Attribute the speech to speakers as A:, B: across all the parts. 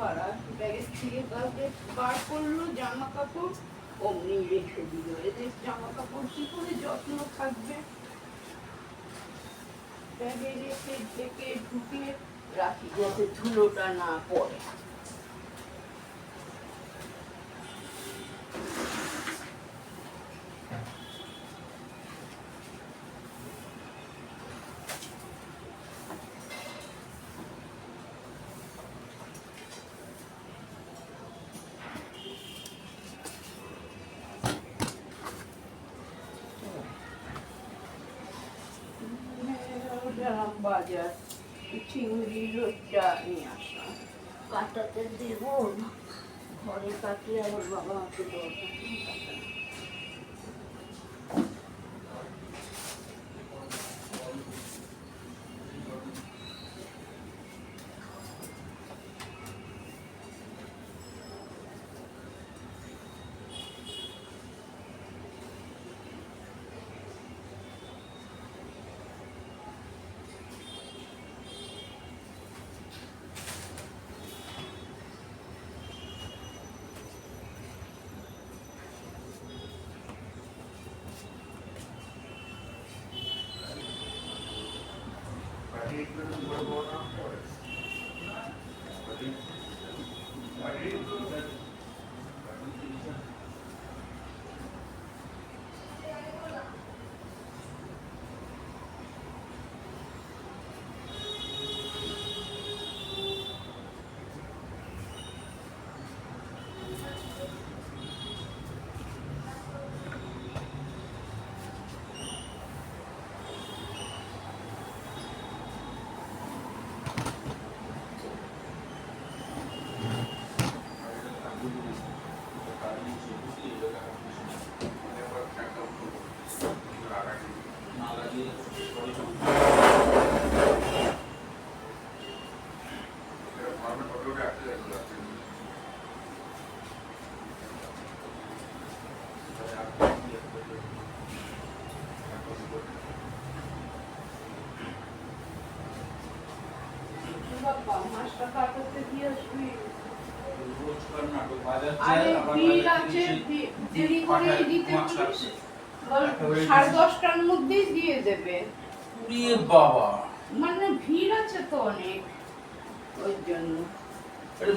A: ভাড়া ব্যাগের থেকে কাউকে বার করলো জামা কাপড় অমনি রেখে দিল। এদের জামা কাপড় কি করে যত্ন থাকবে? ব্যাগে রেখে ঢেকে ঢুকিয়ে রাখি যাতে ধুলোটা না পড়ে। বাজার চিংড়ি রোজটা নিয়ে আসলাম, কাটাতে দেবো ঘরে কাটলে আবার বাবা আমাকে দরকার নেই কাটা।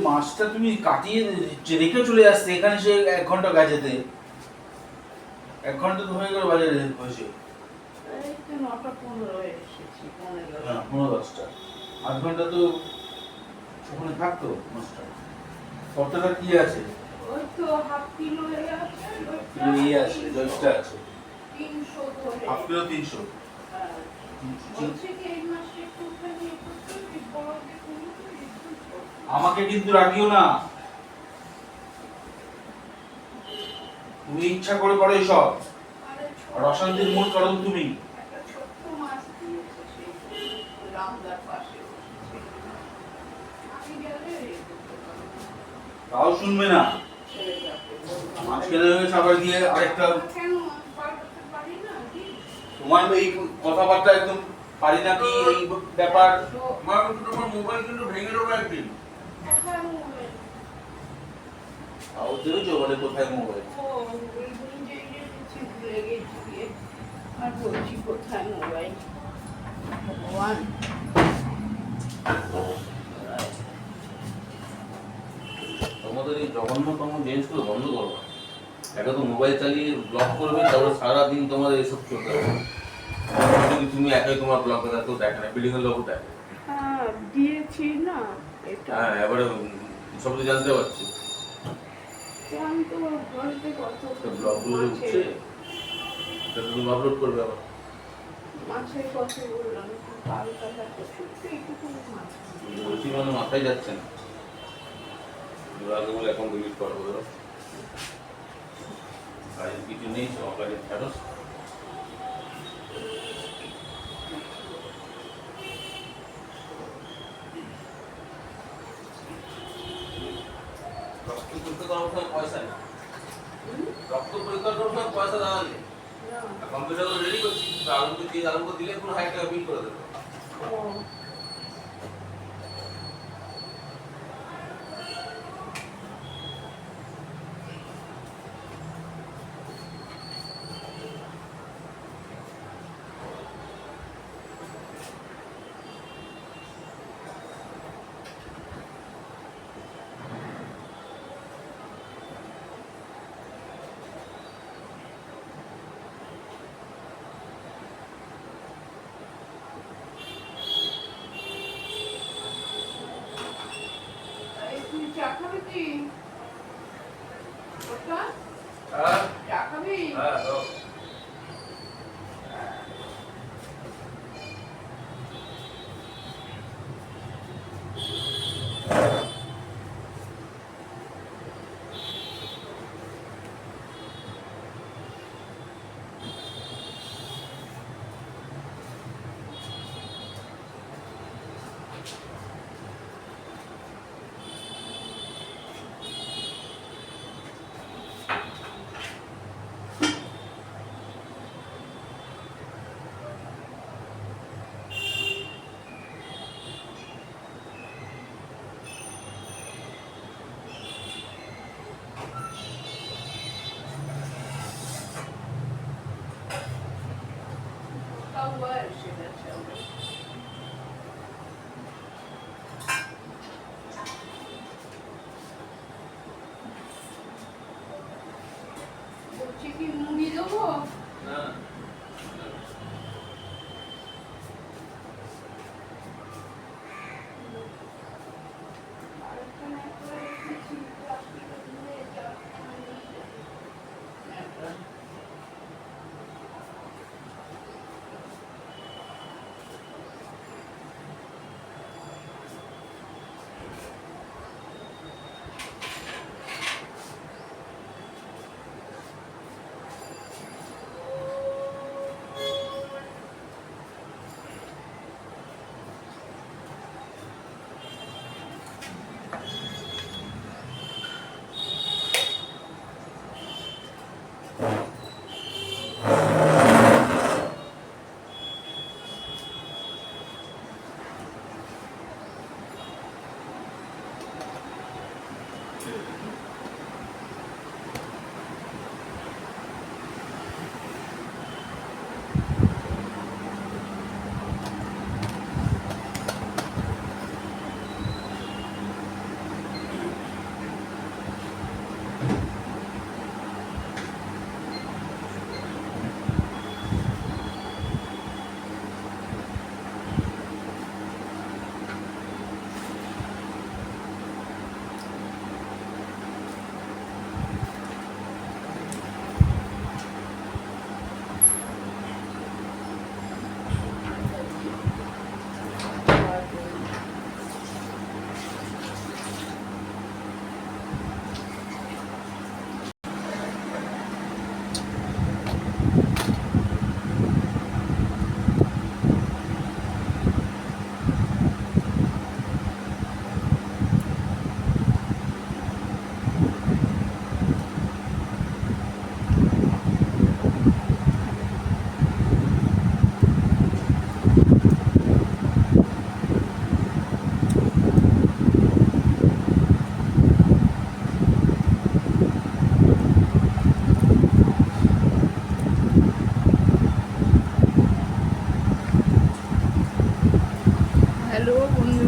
B: মাছটা তুমি কাটিয়ে রেখে চলে আসছে এখানে, সে 1 ঘন্টা গাছেতে 1 ঘন্টা তো হয়ে গেল বাজারে বসে।
A: এই তো 9:15 এসেছি,
B: 9:10টা 8 ঘন্টা তো ওখানে থাকতো মাছটা। কতটা কি আছে?
A: ওই তো হাফ কিলো আছে,
B: এই আছে জয়টা আছে
A: 300 ধরে
B: হাফ কিলো 300।
A: হ্যাঁ বলছি কি এই মাসে একটুখানি একটু বড়কে তুমি
B: আমাকে কিন্তু রাখিও না, তুমি ইচ্ছা করে করো সব, আর অশান্তির মূল কারণ তুমি।
A: একটা ছোট্ট মাছ দিয়েছে সেই রামদার পাশে, আমি গেলে
B: তাও শুনবে না, মাছ খেলে খাবার দিয়ে আরেকটা
A: কেন পারতে পারি না কি
B: তোমার এই কথাবার্তা একদম পারি না কি এই ব্যাপার। তোমার মোবাইল কিন্তু ভেঙে দেবো একদিন। তাও দেখেছো বলে কোথায় মোবাইল?
A: আর বলছি কোথায় মোবাইল, ভগবান।
B: তোমাদের এই জঘন্যতম জিনিসগুলো বন্ধ করো। একটা তো মোবাইল চালিয়ে ব্লক করবে, তারপরে সারাদিন তোমাদের এসব চলতে হবে। তুমি একাই তোমার ব্লক করে তো দেখে না, বিল্ডিং এর লোক দেখে।
A: হ্যাঁ দিয়েছি না এটা।
B: হ্যাঁ এবারে সব তো জানতে পারছি।
A: জানতো বলতে কত
B: ব্লকগুলো উঠছে, সেটা তুমি আপলোড করবে আবার।
A: মাছের কথা বললাম, কালকা তো ছোট্ট একটু মাছ
B: বলছি মানে মাথায় যাচ্ছে না, আগে বলে এখন ডিলিট করবো। ধরো কাজের কিছু নেই, সব কাজের ফেরত। রক্ত পরীক্ষা করার সময় পয়সা নেই, রক্ত পরীক্ষা করার সময় পয়সা দেওয়া নেই। কম্পিউটার রেডি করছি, আলুকে দিলে পুরো 1000 টাকা বিল করে দেবো।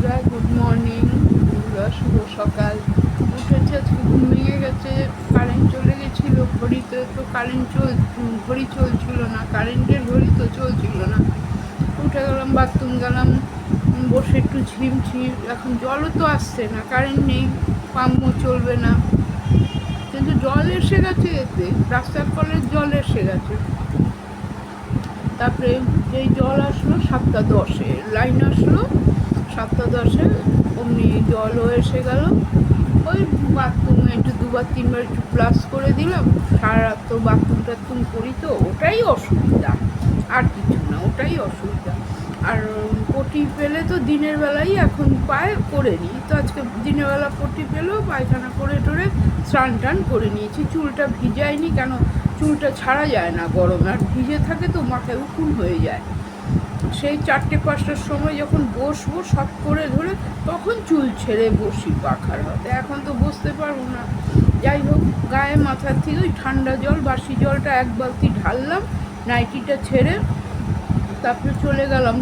C: বন্ধুরা, গুড মর্নিং। বন্ধুরা, শুভ সকাল। উঠেছে, আজকে ঘুম ভেঙে গেছে। কারেন্ট চলে গেছিলো, ঘড়িতে তো ঘড়ি চলছিল না, কারেন্টের ঘড়ি তো চলছিল না। উঠে গেলাম, বাথরুম গেলাম, বসে একটু ঝিমঝিম। এখন জলও তো আসছে না, কারেন্ট নেই, পাম্পও চলবে না, কিন্তু জল এসে গেছে, এতে রাস্তার কলের জল এসে গেছে। তারপরে এই জল আসলো 7:10, লাইন আসলো 7:10, অমনি জলও এসে গেল। ওই বাথরুমে একটু দুবার তিনবার একটু প্লাস করে দিলাম। সারা রাত তো বাথরুম টাথরুম করি, তো ওটাই অসুবিধা, আর কিছু না, ওটাই অসুবিধা। আর পটি পেলে তো দিনের বেলাই এখন পায়ে করে নিই, তো আজকে দিনের বেলা পটি পেলেও পায়খানা করে টোরে স্নান টান করে নিয়েছি। চুলটা ভিজাইনি, কেন চুলটা ছাড়া যায় না গরমে, আর ভিজে থাকে তো মাথায় উকুন হয়ে যায়। সেই 4টে-5টার সময় যখন বসবো শট করে ধরে, তখন চুল ছেড়ে বসি পাখার হাতে। এখন তো বসতে পারবো না। যাই হোক, গায়ে মাথার থেকে ওই ঠান্ডা জল, বাসি জলটা 1 বালতি ঢাললাম, নাইটিটা ছেড়ে। তারপরে চলে গেলাম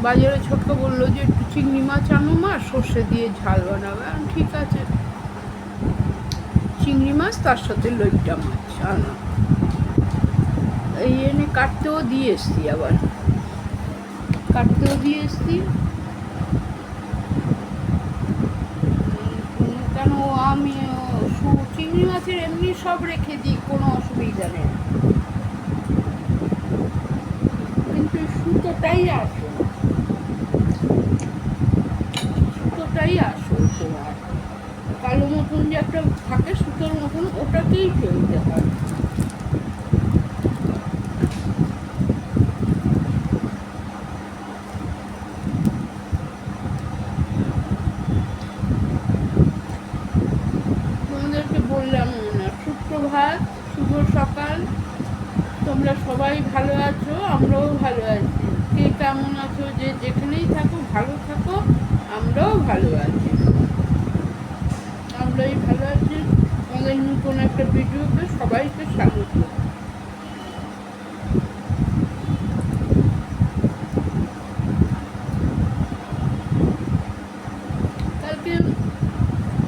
C: বাজারে। ছোট্টো বললো যে একটু চিংড়ি মাছ আনো মা, সর্ষে দিয়ে ঝাল বানাবে। ঠিক আছে, চিংড়ি মাছ তার সাথে লইট্টা মাছ আনা। এই এনে কাটতেও দিয়ে এসছি, কেন আমি চিংড়ি মাছের এমনি সব রেখে দিই, কোনো অসুবিধা নেই, কিন্তু সুতোটাই আসল তোমার কালো মতন যে একটা থাকে সুতোর মতন, ওটাকেই ফেলতে হয়। তোমাদেরকে বললাম না, সুপ্রভাত, শুভ সকাল। তোমরা সবাই ভালো আছো, আমরাও ভালো আছি। কে কেমন আছো, যে যেখানেই থাকো ভালো থাকো, আমরাও ভালো আছি। আমাদের নতুন একটা ভিডিওতে সবাইকে স্বাগত। কালকে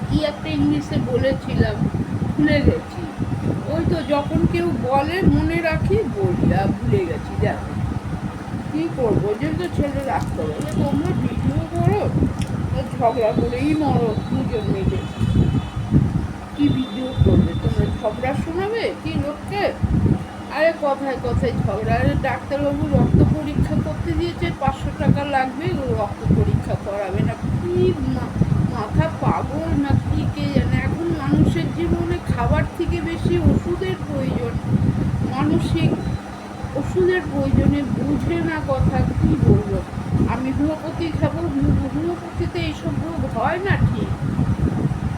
C: কি একটা ইংলিশে বলেছিলাম, ভুলে গেছি। ওই তো যখন কেউ বলে মনে রাখি, বলি, আর ভুলে গেছি। দেখো কি করবো, যেহেতু ছেলে রাখতে হবে, তোমরা ভিডিও করো, ঝগড়া করেই মরো দুজন মিলে। কি ভিডিও করবে তোমরা, ঝগড়া শোনাবে কি লোককে? আরে কথায় কথায় ঝগড়া। আরে ডাক্তারবাবু রক্ত পরীক্ষা করতে দিয়েছে, 500 টাকা লাগবে, রক্ত পরীক্ষা করাবে না। কি মাথা পাগল না কি কে জানে। এখন মানুষের জীবনে খাবার থেকে বেশি ওষুধের প্রয়োজন, মানসিক ওষুধের প্রয়োজনে বুঝে না কথা। কি বলবো, আমি হোমিওপ্যাথি খাবো, হোমিওপ্যাথিতে এইসব রোগ হয় না। ঠিক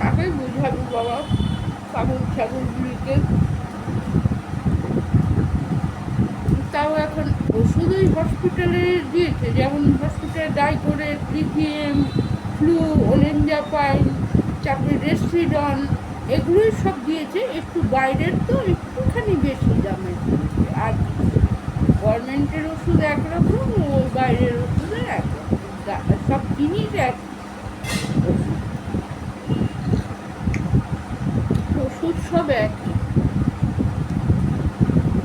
C: কাকে বোঝাবো বাবা, পাগল ছাগলগুলিকে। তাও এখন ওষুধই হসপিটালে দিয়েছে, যেমন হসপিটালে ডাইকোরে, লিথিয়াম, ফ্লু, ওলেনজাপাইন, তারপরে রেস্ট্রিডন, এগুলোই সব দিয়েছে। একটু বাইরের তো একটুখানি বেশি দামে দিয়েছে। আর গভর্নমেন্টের ওষুধ একরকম, ও বাইরের ওষুধে একরকম, সব জিনিস এক। ওষুধ সব একই,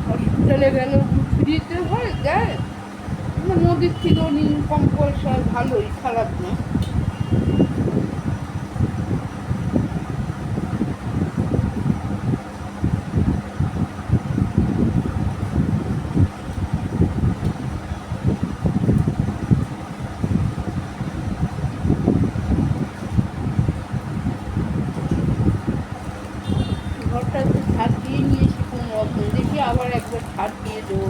C: হসপিটালে গেলে ফ্রিতে হয়, দেয়। নদীর থেকে উনি কম পয়সায়, ভালোই, খারাপ না। ঘরটাতে ছাদ দিয়ে নিয়েছি কোনো রকম, দেখি আবার একবার ছাদ দিয়ে দেবো।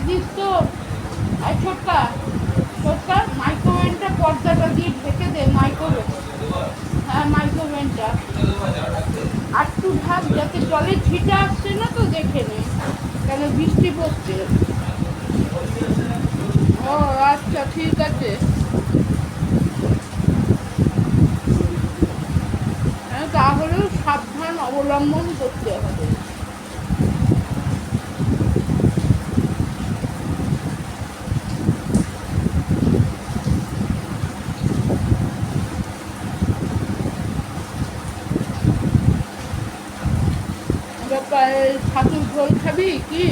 C: দিস তো। আর ছোটকা ছোটকা মাইক্রোওভেনটা পর্দাটা দিয়ে ঢেকে দে, মাইক্রোওভেন। হ্যাঁ মাইক্রোওভেনটা আর একটু ঢাক, যাতে জলের ছিটা আসছে না তো দেখে নে, কেন বৃষ্টি পড়ছে। ও আচ্ছা ঠিক আছে। হ্যাঁ তাহলেও সাবধান অবলম্বন করতে হবে। ছাতুর ঝোল খাবি কি?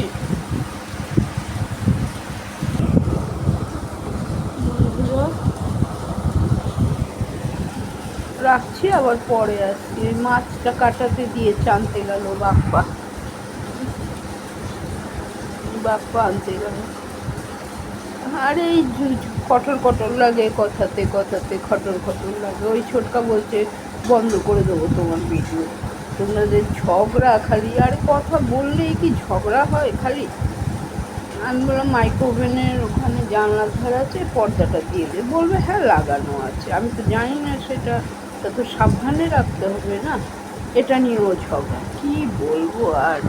C: রাখছি, আবার পরে আসছি। মাছটা কাটাতে দিয়ে আনতে গেল বাপ্পা, বাপ্পা আনতে গেল। আর এই খটর খটর লাগে, কথাতে কথাতে খটর খটর লাগে। ওই ছোটকা বলছে বন্ধ করে দেবো তোমার ভিডিও, তোমাদের ঝগড়া খালি, আর কথা বললেই কি ঝগড়া হয় খালি। আমি বললাম মাইক্রোওভেনের ওখানে জানলার ধার আছে, পর্দাটা দিয়ে দে। বলবে হ্যাঁ লাগানো আছে, আমি তো জানি না সেটা, তা তো সাবধানে রাখতে হবে না। এটা নিয়েও ঝগড়া, কি বলবো আর।